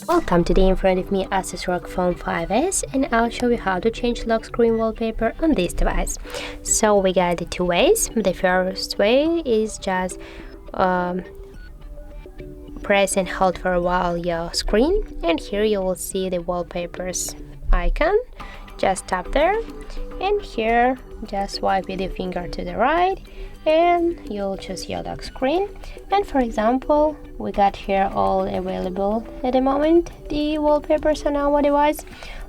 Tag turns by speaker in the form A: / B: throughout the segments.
A: Welcome, today in front of me ASUS ROG Phone 5S, and I'll show you how to change lock screen wallpaper on this device. So we got the two ways. The first way is just press and hold for a while your screen, and here you will see the wallpapers icon. Just tap there, and here just swipe with your finger to the right and you'll choose your lock screen. And for example, we got here all available at the moment, the wallpapers on our device.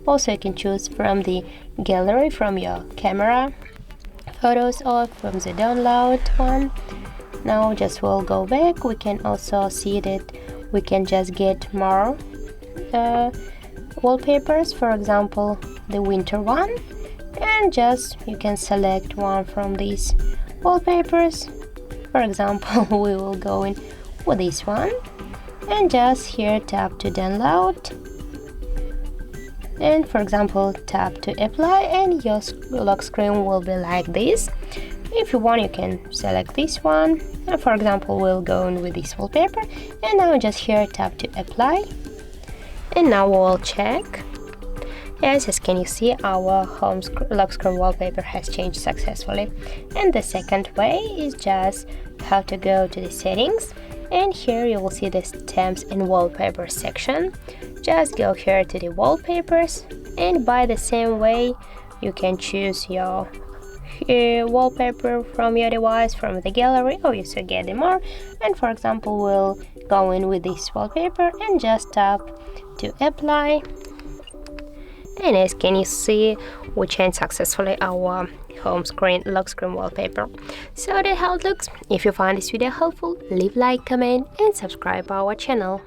A: Also, you can choose from the gallery, from your camera photos, or from the download one. Now just we'll go back. We can also see that we can just get more wallpapers, for example the winter one, and just you can select one from these wallpapers. For example, we will go in with this one, and just here tap to download, and for example tap to apply, and your lock screen will be like this. If you want, you can select this one, and for example we'll go in with this wallpaper, and now just here tap to apply, and now we'll check. Yes, as can you see, our home lock screen wallpaper has changed successfully. And the second way is just how to go to the settings, and here you will see the stamps and wallpapers section. Just go here to the wallpapers, and by the same way you can choose your wallpaper from your device, from the gallery, or you should get more. And for example, we'll go in with this wallpaper and just tap to apply. And as can you see, we changed successfully our home screen lock screen wallpaper. So that's how it looks. If you find this video helpful, leave like, comment and subscribe our channel.